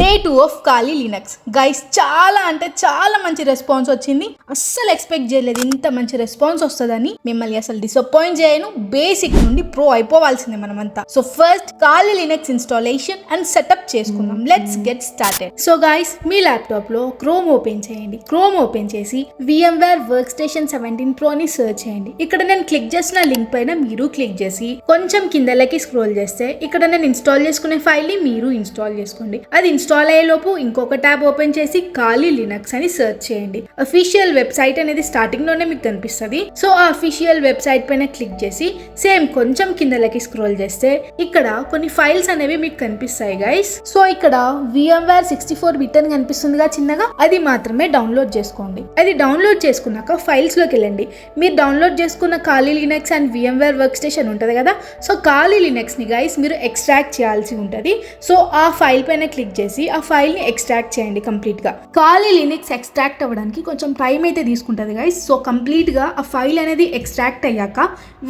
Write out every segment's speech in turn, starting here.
Day 2 of కాలీ Linux guys. చాలా అంటే చాలా మంచి రెస్పాన్స్ వచ్చింది. అస్సలు ఎక్స్పెక్ట్ చేయలేదు ఇంత మంచి రెస్పాన్స్ వస్తుందని. మిమ్మల్ని అసలు డిసప్పాయింట్ చేయను. బేసిక్ నుండి ప్రో అయిపోవాల్సిందే మనమంతా. సో ఫస్ట్ కాలీ లినక్స్ ఇన్స్టాలేషన్ అండ్ సెటప్ చేసుకుందాం. Let's get started. So guys, me laptop లో క్రోమ్ ఓపెన్ చేయండి. క్రోమ్ ఓపెన్ చేసి VMware Workstation 17 Pro ని సెర్చ్ చేయండి. ఇక్కడ నేను క్లిక్ చేసిన లింక్ పైన మీరు క్లిక్ చేసి కొంచెం కిందలకి స్క్రోల్ చేస్తే ఇక్కడ నేను ఇన్స్టాల్ చేసుకునే ఫైల్ ని మీరు ఇన్స్టాల్ చేసుకోండి. అది ఇన్స్టాల్ అయ్యేలోపు ఇంకొక ట్యాబ్ ఓపెన్ చేసి కాలీ లినక్స్ అని సెర్చ్ చేయండి. అఫీషియల్ వెబ్సైట్ అనేది స్టార్టింగ్ లోనే మీకు కనిపిస్తుంది. సో ఆ అఫీషియల్ వెబ్సైట్ పైన క్లిక్ చేసి సేమ్ కొంచెం కిందలకి స్క్రోల్ చేస్తే ఇక్కడ కొన్ని ఫైల్స్ అనేవి మీకు కనిపిస్తాయి గైస్. సో ఇక్కడ VMware 64 బిట్ అని కనిపిస్తుందిగా చిన్నగా, అది మాత్రమే డౌన్లోడ్ చేసుకోండి. అది డౌన్లోడ్ చేసుకున్నాక ఫైల్స్ లోకి వెళ్ళండి. మీరు డౌన్లోడ్ చేసుకున్న కాలీ లినక్స్ అండ్ VMware Workstation ఉంటుంది కదా, సో కాలీ లినక్స్ ని గైస్ మీరు ఎక్స్ట్రాక్ట్ చేయాల్సి ఉంటుంది. సో ఆ ఫైల్ పైన క్లిక్ చేసి ఆ ఫైల్ ని ఎక్స్ట్రాక్ట్ చేయండి కంప్లీట్ గా. కాలీ లినక్స్ ఎక్స్ట్రాక్ట్ అవ్వడానికి కొంచెం టైం అయితే తీసుకుంటుంది గైస్. సో కంప్లీట్ గా ఆ ఫైల్ అనేది ఎక్స్ట్రాక్ట్ అయ్యాక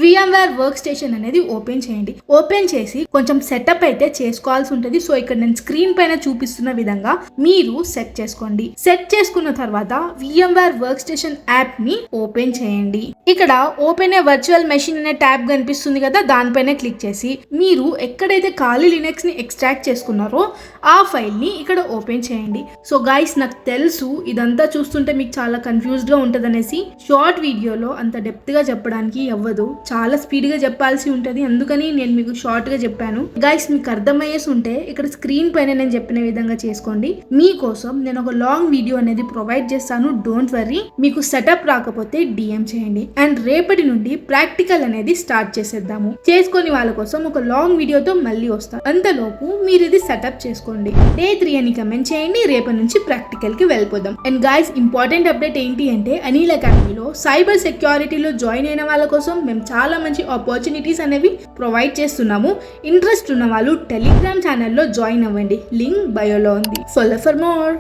VMware Workstation అనేది ఓపెన్ చేయండి. ఓపెన్ చేసి కొంచెం సెటప్ అయితే చేసుకోవాల్సి ఉంటుంది. సో ఇక్కడ నేను స్క్రీన్ పైన చూపిస్తున్న విధంగా మీరు సెట్ చేసుకోండి. సెట్ చేసుకున్న తర్వాత VMware Workstation యాప్ ని ఓపెన్ చేయండి. ఇక్కడ ఓపెన్ ఏ వర్చువల్ మెషిన్ అనే ట్యాబ్ కనిపిస్తుంది కదా, దానిపైన క్లిక్ చేసి మీరు ఎక్కడైతే కాలీ లినక్స్ ని ఎక్స్ట్రాక్ట్ చేసుకున్నారో ఆ ఫైల్ ని ఇక్కడ ఓపెన్ చేయండి. సో గైస్, నాకు తెలుసు ఇదంతా చూస్తుంటే మీకు చాలా కన్ఫ్యూజ్డ్ గా ఉంటది అనేసి షార్ట్ వీడియోలో అంత డెప్త్ గా చెప్పడానికి అవ్వదు, చాలా స్పీడ్ గా చెప్పాల్సి ఉంటది. అందుకని నేను మీకు షార్ట్ గా చెప్పాను గైస్. మీకు అర్థమయ్యేసి ఉంటే ఇక్కడ స్క్రీన్ పైన నేను చెప్పిన విధంగా చేసుకోండి. మీకోసం నేను ఒక లాంగ్ వీడియో అనేది ప్రొవైడ్ చేస్తాను, డోంట్ వర్రీ. మీకు సెటప్ రాకపోతే DM చేయండి. అండ్ రేపటి నుండి ప్రాక్టికల్ అనేది స్టార్ట్ చేసేద్దాము. చేసుకొని వాళ్ళ కోసం ఒక లాంగ్ వీడియోతో మళ్ళీ వస్తాను. అంతలోపు మీరు ఇది సెటప్ చేసుకోండి. Day 3 అని కమెంట్ చేయండి. రేపటి నుంచి ప్రాక్టికల్ కి వెళ్ళిపోదాం. అండ్ గైస్, ఇంపార్టెంట్ అప్డేట్ ఏంటి అంటే అనిల్ అకాడమీలో సైబర్ సెక్యూరిటీలో జాయిన్ అయిన వాళ్ళ కోసం మేము చాలా మంచి ఆపర్చునిటీస్ అనేవి ప్రొవైడ్ చేస్తున్నాము. ఇంట్రెస్ట్ ఉన్న వాళ్ళు టెలిగ్రామ్ ఛానల్లో జాయిన్ అవ్వండి. లింక్ బయోలో ఉంది. Follow for more.